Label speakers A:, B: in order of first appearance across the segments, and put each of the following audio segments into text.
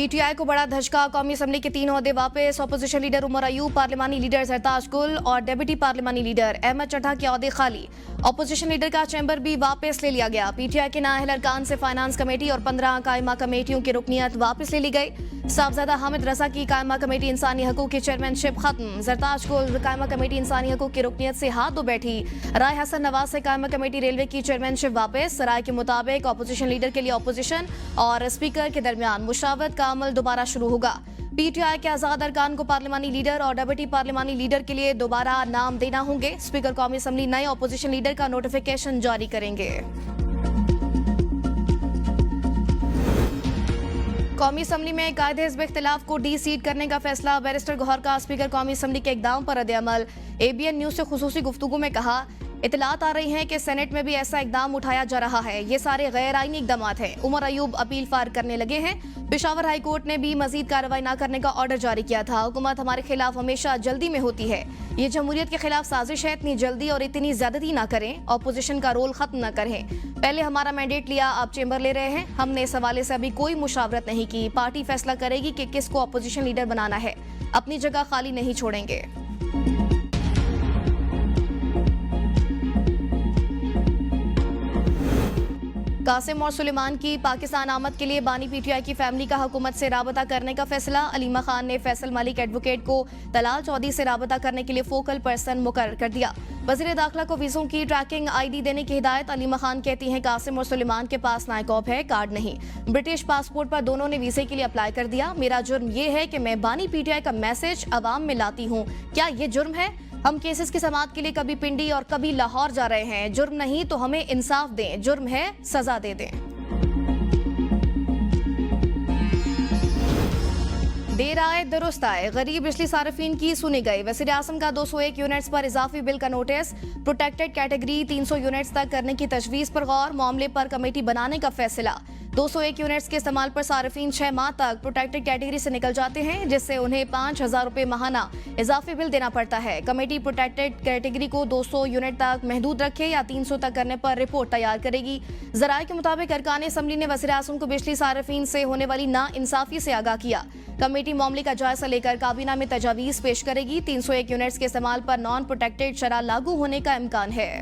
A: PTI को बड़ा धचका, कौमी असम्बली के 3 ओहदे वापस। अपोजिशन लीडर उमर अयूब, पार्लिमानी लीडर जरताज गुल और डेप्यूटी पार्लिमानी लीडर अहमद चड्ढा के ओहदे खाली। अपोजिशन लीडर का चैम्बर भी वापस ले लिया गया। पीटीआई के नाअहल अरकान से फाइनेंस कमेटी और 15 कायमा कमेटियों की रुकनियत वापस ले ली गई। साहबजादा हामिद रजा की कायमा कमेटी इंसानी हकूक की चेयरमैनशिप खत्म। जरताज गुल कायमा कमेटी इंसानी हकूक की रुकनियत से हाथ धो बैठी। राय हसन नवाज से कायमा कमेटी रेलवे की चेयरमैनशिप वापस। राय के मुताबिक अपोजिशन लीडर के लिए अपोजिशन और स्पीकर के दरमियान मुशावरत का अमल दोबारा शुरू होगा। पीटीआई के आजाद अरकान को पार्लिमानी लीडर और डेप्यूटी पार्लिमानी लीडर के लिए दोबारा नाम देना होंगे। स्पीकर कौमी असम्बली नए अपोजिशन लीडर का नोटिफिकेशन जारी करेंगे। कौमी असम्बली में कायदे हिज़्ब इख्तिलाफ को डी सीट करने का फैसला। बैरिस्टर गौहर का स्पीकर कौमी असम्बली के इक़दाम पर रद्द-ए-अमल। एबीएन न्यूज़ से खुसूसी गुफ्तगू में कहा, इतलात आ रही हैं कि सेनेट में भी ऐसा इकदाम उठाया जा रहा है। ये सारे गैर आईनी इकदामात हैं। उमर अयूब अपील फार करने लगे हैं। पेशावर हाई कोर्ट ने भी मजीद कार्रवाई न करने का ऑर्डर जारी किया था। हुकूमत हमारे खिलाफ हमेशा जल्दी में होती है। ये जमहूरियत के खिलाफ साजिश है। इतनी जल्दी और इतनी ज्यादती ना करें। अपोजिशन का रोल खत्म न करें। पहले हमारा मैंडेट लिया, अब चेंबर ले रहे हैं। हमने इस हवाले से अभी कोई मुशावरत नहीं की। पार्टी फैसला करेगी कि किसको अपोजिशन लीडर बनाना है। अपनी जगह खाली नहीं छोड़ेंगे। कासिम और सुलेमान की पाकिस्तान आमद के लिए बानी पीटीआई की फैमिली का हुकूमत से राबता करने का फैसला। अलीमा खान ने फैसल मलिक एडवोकेट को तलाल चौधरी से राबता करने के लिए फोकल पर्सन मुकर्रर कर दिया। वज़ीर दाखिला को वीज़ों की ट्रैकिंग आईडी देने की हिदायत। अलीमा खान कहती हैं कासिम और सुलेमान के पास नायकॉब है, कार्ड नहीं। ब्रिटिश पासपोर्ट पर दोनों ने वीज़े के लिए अप्लाई कर दिया। मेरा जुर्म ये है कि मैं बानी पीटीआई का मैसेज अवाम में लाती हूँ। क्या ये जुर्म है? हम केसेस की समाअत के लिए कभी पिंडी और कभी लाहौर जा रहे हैं। जुर्म नहीं तो हमें इंसाफ दें, जुर्म है सजा दे दें। देर आए दुरुस्त आए, गरीब बिजली सार्फिन की सुनी गई। वज़ीर आज़म का 201 यूनिट्स पर इजाफी बिल का नोटिस। प्रोटेक्टेड कैटेगरी 300 यूनिट्स तक करने की तजवीज़ पर गौर। मामले पर कमेटी बनाने का फैसला। 201 यूनिट्स के इस्तेमाल पर सार्फिन 6 माह तक प्रोटेक्टेड कैटेगरी से निकल जाते हैं, जिससे उन्हें 5,000 रुपये माहाना इजाफी बिल देना पड़ता है। कमेटी प्रोटेक्टेड कैटेगरी को 200 यूनिट तक महदूद रखे या 300 तक करने पर रिपोर्ट तैयार करेगी। ज़राए के मुताबिक अरकान असम्बली ने वज़ीर आज़म को बिजली सार्फिन से होने वाली नाइंसाफी से आगाह किया। कमेटी मामले का जायजा लेकर काबीना में तजावीज़ पेश करेगी। 301 यूनिट्स के इस्तेमाल पर नॉन प्रोटेक्टेड शरह लागू होने का इम्कान है।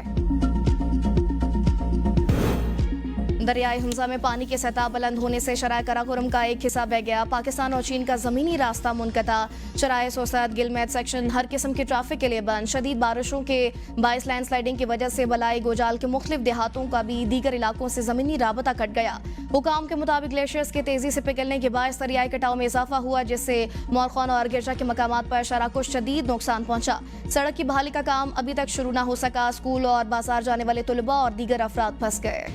A: दरियाए हमजा में पानी की सतह बुलंद होने से शराय कराकोरम का एक हिस्सा बह गया। पाकिस्तान और चीन का जमीनी रास्ता मुनक़ता। शराय सोसत गिलमेत सेक्शन हर किस्म की ट्रैफिक के लिए बंद। शदीद बारिशों के बायस लैंडस्लाइडिंग की वजह से बलाई गोजाल के मुख्तलिफ देहातों का भी दीगर इलाकों से जमीनी राबता कट गया। हुकाम के मुताबिक ग्लेशियर्स के तेजी से पिघलने के बायस दरियाई कटाव में इजाफा हुआ, जिससे मोरखान और गिरजा के मकामात पर शराह को शदीद नुकसान पहुंचा। सड़क की बहाली का काम अभी तक शुरू न हो सका। स्कूल और बाजार जाने वाले तुलबा और दीगर अफराद फंस गए।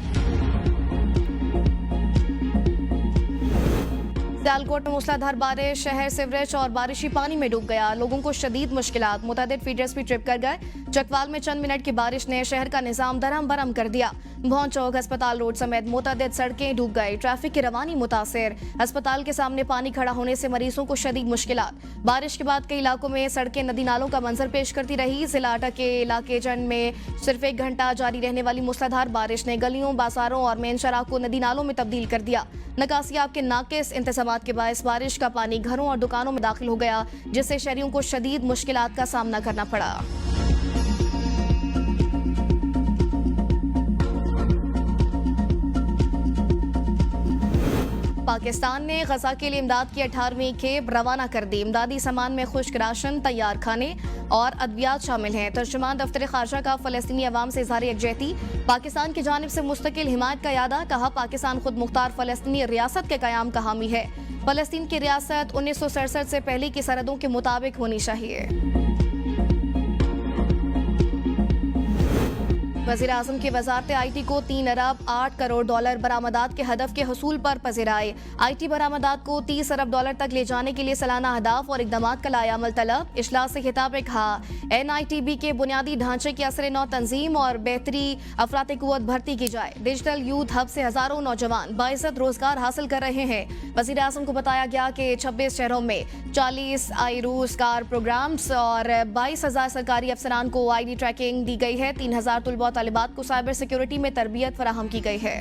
A: सियालकोट में मूसलाधार बारिश, शहर सीवरेज और बारिशी पानी में डूब गया। लोगों को शदीद मुश्किलात। मुतअद्दिद फीडर्स भी ट्रिप कर गए। चकवाल में चंद मिनट की बारिश ने शहर का निजाम दरम बरम कर दिया। भौन चौक, अस्पताल रोड समेत मुतअद्दिद सड़कें डूब गई। ट्रैफिक की रवानी मुतासिर। अस्पताल के सामने पानी खड़ा होने से मरीजों को शदीद मुश्किलात। बारिश के बाद कई इलाकों में सड़कें नदी नालों का मंजर पेश करती रही। जिला अटक के इलाके जंड में सिर्फ 1 घंटा जारी रहने वाली मूसलाधार बारिश ने गलियों, बाजारों और मेन शराह को नदी नालों में तब्दील कर दिया। नकासियाब के नाकिस इंतजामात के बायस बारिश का पानी घरों और दुकानों में दाखिल हो गया, जिससे शहरियों को शदीद मुश्किलात का सामना करना पड़ा। पाकिस्तान ने गजा के लिए इमदाद की 18वीं खेप रवाना कर दी। इमदादी सामान में खुश्क राशन, तैयार खाने और अद्वियात शामिल हैं। तर्जुमान दफ्तर खारजा का फ़लस्तीनी अवाम से इज़हार यकजहती। पाकिस्तान की जानिब से मुस्तकिल हिमायत का यादा। कहा, पाकिस्तान खुद मुख्तार फ़लस्तीनी रियासत के क़याम का हामी है। फ़लस्तीन की रियासत 1967 से पहले की सरहदों के मुताबिक होनी चाहिए। वज़ीर आज़म की वज़ारत IT को 3 अरब 8 करोड़ डॉलर बरामदात के हदफ के हसूल पर पज़िराए। IT बरामदात को 30 अरब डॉलर तक ले जाने के लिए सालाना अहदाफ और इक़दामात का लाया अमल तलब। इजलास से खिताब में कहा, NITB के बुनियादी ढांचे की असर नौ तंजीम और बेहतरी अफरात कुव्वत भर्ती की जाए। डिजिटल यूथ हब से हज़ारों नौजवान बाइज़्ज़त रोजगार हासिल कर रहे हैं। वज़ीर आज़म को बताया गया कि 26 शहरों में 40 रोजगार प्रोग्राम्स और 22,000 सरकारी अफसरान को ID ट्रैकिंग दी गई है। 3,000 तुलबा तालिबात को साइबर सिक्योरिटी में तरबियत फराहम की गई है।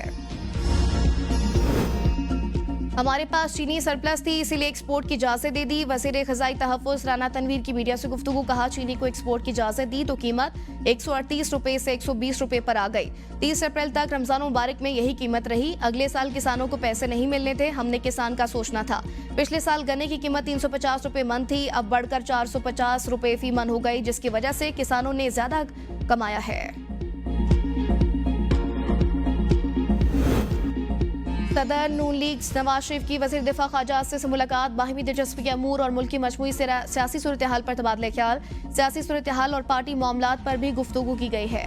A: हमारे पास चीनी सरप्लस थी, इसीलिए एक्सपोर्ट की इजाजत दे दी। वज़ीर ख़ज़ाई तहफ़्फ़ुज़ राना तनवीर की मीडिया से गुफ्तगू, कहा चीनी को एक्सपोर्ट की इजाजत दी तो कीमत 138 रुपए से 120 रुपए पर आ गई। 30 अप्रैल तक रमजान मुबारक में यही कीमत रही। अगले साल किसानों को पैसे नहीं मिलने थे, हमने किसान का सोचना था। पिछले साल गन्ने की कीमत 350 रुपए मन थी, अब बढ़कर 450 रुपए फी मन हो गई, जिसकी वजह से किसानों ने ज्यादा कमाया है। सदर नून लीग नवाज शरीफ की वज़ीर दिफा ख्वाजा आसिफ से मुलाकात, बाहिमी दिलचस्पी के अमूर और मुल्क की मजमूई सियासी सूरत हाल पर तबादला ख्याल। सियासी सूरत हाल और पार्टी मामलात पर भी गुफ्तगू की गई है।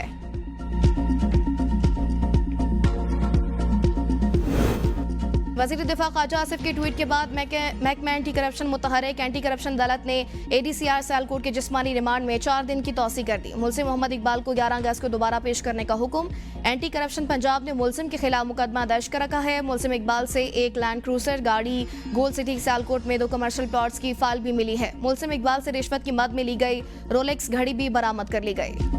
A: वज़ीर दिफा ख्वाजा आसिफ के ट्वीट के बाद महकमा एंटी करप्शन मुतहरिक एंटी करप्शन अदालत ने ADCR सियालकोट के जिस्मानी रिमांड में 4 दिन की तौसी कर दी। मुलजिम मोहम्मद इकबाल को 11 अगस्त को दोबारा पेश करने का हुक्म। एंटी करप्शन पंजाब ने मुलजिम के खिलाफ मुकदमा दर्ज कर रखा है। मुलजिम इकबाल से एक लैंड क्रूजर गाड़ी गोल्ड सिटी सियालकोट में 2 कमर्शियल प्लॉट्स की फाइल भी मिली है। मुलजिम इकबाल से रिश्वत की मद में ली गई रोलेक्स घड़ी भी बरामद कर ली गई।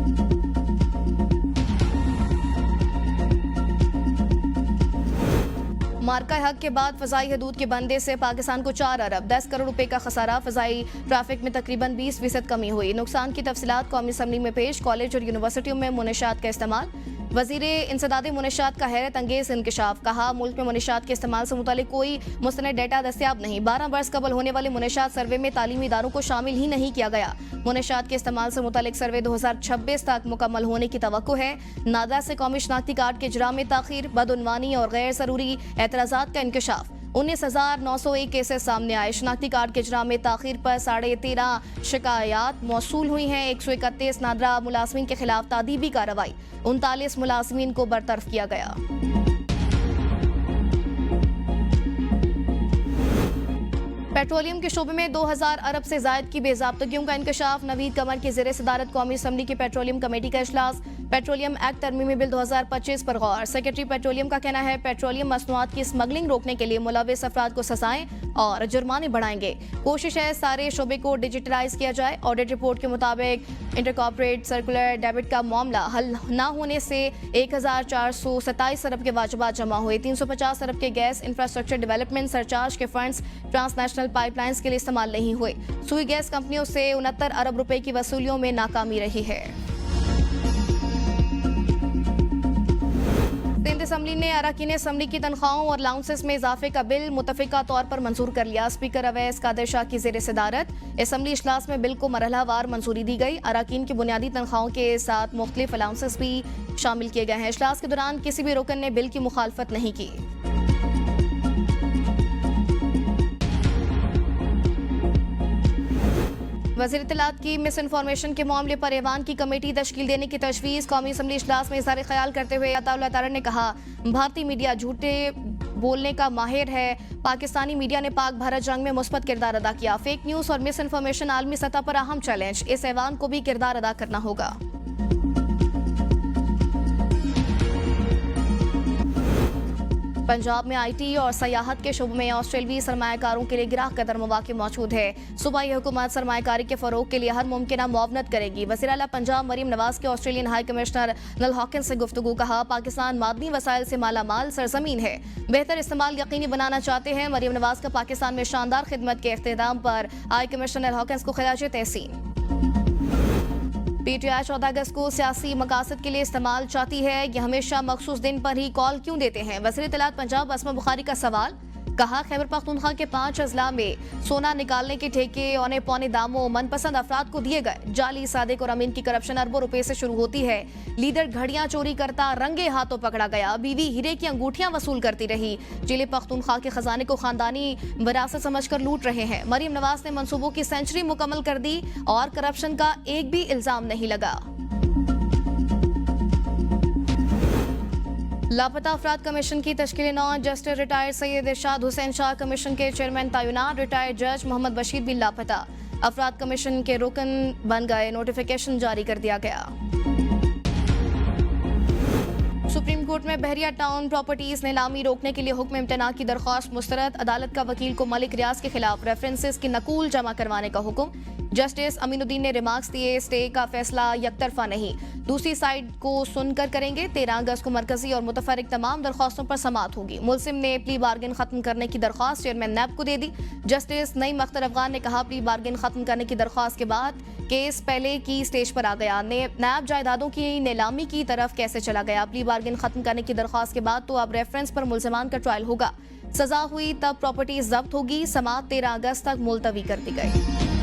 A: मार्का हक के बाद फजाई हदूद के बंदे से पाकिस्तान को 4 अरब 10 करोड़ रुपए का खसारा। फजाई ट्रैफिक में तकरीबन 20% कमी हुई। नुकसान की तफसीलात कौमी असम्बली में पेश। कॉलेज और यूनिवर्सिटियों में मुनशात का इस्तेमाल। वज़ीर इंसदाद मुनशात का हैरत अंगेज इंकशाफ, कहा मुल्क में मुनशात के इस्तेमाल से मुतालिक कोई मुस्तनद डेटा दस्तियाब नहीं। 12 बरस कबल होने वाले मुनशात सर्वे में तालीमी इदारों को शामिल ही नहीं किया गया। मुनशात के इस्तेमाल से मुतालिक सर्वे 2026 तक मुकम्मल होने की तवक्को है। नादा से कौमी शनाख्ती कार्ड के इजरा में ताखीर, बदउनवानी और गैर ज़रूरी एतराज़ात का इंकशाफ। 19,901 केसेस सामने आए। शनाख्ती कार्ड के इजरा में ताखीर पर 13.5 शिकायत मौसूल हुई हैं। 131 नादरा मुलाजमीन के खिलाफ तादीबी कार्रवाई। 39 मुलाजमीन को बरतरफ किया गया। पेट्रोलियम के शोबे में 2000 अरब से जायद की बेज़ाब्तगियों का इंकशाफ। नवीद कमर की ज़ेर सदारत कौमी असम्बली की पेट्रोलियम कमेटी का इजलास। पेट्रोलियम एक्ट तरमीमी बिल 2025 पर गौर। सेक्रेटरी पेट्रोलियम का कहना है पेट्रोलियम मसनूआत की स्मगलिंग रोकने के लिए मुलविस अफराद को सजाएं और जुर्माने बढ़ाएंगे। कोशिश है सारे शोबे को डिजिटलाइज किया जाए। ऑडिट रिपोर्ट के मुताबिक इंटरकॉर्पोरेट सर्कुलर डेबिट का मामला हल न होने से 1427 अरब के वाजिबात जमा हुए। 350 अरब के गैस इंफ्रास्ट्रक्चर डेवलपमेंट सरचार्ज के फंड्स ट्रांसनेशनल पाइपलाइंस के लिए इस्तेमाल नहीं हुए। सुई गैस कंपनियों से 69 अरब रुपए की वसूलियों में नाकामी रही है। सिंध असम्बली ने अरकान असम्बली की तनख्वाहों और अलाउंसेस में इजाफे का बिल मुतफिका तौर पर मंजूर कर लिया। स्पीकर अवैस कादिर शाह की ज़ेर सदारत असम्बली इजलास में बिल को मरहलावार मंजूरी दी गई। अरकान की बुनियादी तनख्वाहों के साथ मुख्तलिफ अलाउंसेस भी शामिल किए गए हैं। इजलास के दौरान किसी भी रुकन ने बिल की मुखालफत नहीं की। वज़ीर इत्तलात की मिस इन्फॉर्मेशन के मामले पर ऐवान की कमेटी तश्कील देने की तजवीज़। कौमी असम्बली इजलास में इज़हार ख्याल करते हुए अताउल्लाह तारड़ ने कहा भारतीय मीडिया झूठे बोलने का माहिर है। पाकिस्तानी मीडिया ने पाक भारत जंग में मुस्बत किरदार अदा किया। फेक न्यूज़ और मिस इन्फॉर्मेशन आलमी सतह पर अहम चैलेंज। इस ऐवान को भी किरदार अदा करना होगा। पंजाब में IT और सयाहत के शुबे में ऑस्ट्रेलियाई सरमायाकारों के लिए गिराह कदर मौके मौजूद है। सूबाई हुकूमत सरमायाकारी के फरोग के लिए हर मुमकिन मुआवनत करेगी। वज़ीर आला पंजाब मरीम नवाज के ऑस्ट्रेलियन हाई कमिश्नर नल हॉकिंस से गुफ्तगू, कहा पाकिस्तान मादनी वसाइल से माला माल सरजमीन है, बेहतर इस्तेमाल यकीनी बनाना चाहते हैं। मरीम नवाज का पाकिस्तान में शानदार खिदमत के इख्तिताम पर हाई कमिश्नर नल हॉकिंस को खिराज तहसीन। PTI 14 अगस्त को सियासी मकासद के लिए इस्तेमाल चाहती है। ये हमेशा मखसूस दिन पर ही कॉल क्यों देते हैं? वज़ीर इत्तलात पंजाब असमा बुखारी का सवाल, कहा खैबर पख्तूनख्वा के 5 अजला में सोना निकालने के ठेके औने पौने दामों मनपसंद अफराद को दिए गए। जाली सादिक और अमीन की करप्शन अरबों रुपए से शुरू होती है। लीडर घड़ियां चोरी करता रंगे हाथों पकड़ा गया। बीवी हीरे की अंगूठियां वसूल करती रही। जिले पख्तूनख्वा के खजाने को खानदानी विरासत समझकर लूट रहे हैं। मरीम नवाज ने मंसूबों की सेंचुरी मुकम्मल कर दी और करप्शन का एक भी इल्जाम नहीं लगा। लापता अफराद कमीशन की तश्कील 9। जस्टिस रिटायर्ड सैयद इरशाद हुसैन शाह कमीशन के चेयरमैन तैनात। रिटायर्ड जज मोहम्मद बशीर भी लापता। अफराद कमीशन के रुकन बन गए। नोटिफिकेशन जारी कर दिया गया। सुप्रीम कोर्ट कोर्ट में बहरिया टाउन प्रॉपर्टीज नीलामी रोकने के लिए हुक्म इम्तना की दरख्वास्त मुस्तरद। अदालत का वकील को मलिक रियाज के खिलाफ रेफरेंसेस की नकूल जमा करवाने का हुक्म। जस्टिस अमीनुद्दीन ने रिमार्क्स दिए, स्टे का फैसला यकतरफा नहीं, दूसरी साइड को सुनकर करेंगे। 13 अगस्त को मरकजी और मुतफरिक तमाम दरख्वास्तों पर समाअत होगी। मुलजिम ने प्ली बार्गेन खत्म करने की दरख्वास्त चेयरमैन नैब को दे दी। जस्टिस नईम अख्तर अफगान ने कहा, प्ली बार्गेन खत्म करने की दरख्वास्त के बाद केस पहले की स्टेज पर आ गया। नैब जायदादों की नीलामी की तरफ कैसे चला गया? प्ली बार्गेन खत्म करने की दरख्वास्त के बाद तो अब रेफरेंस पर मुलजमान का ट्रायल होगा। सजा हुई तब प्रॉपर्टी जब्त होगी। समाअत 13 अगस्त तक मुलतवी कर दी गई।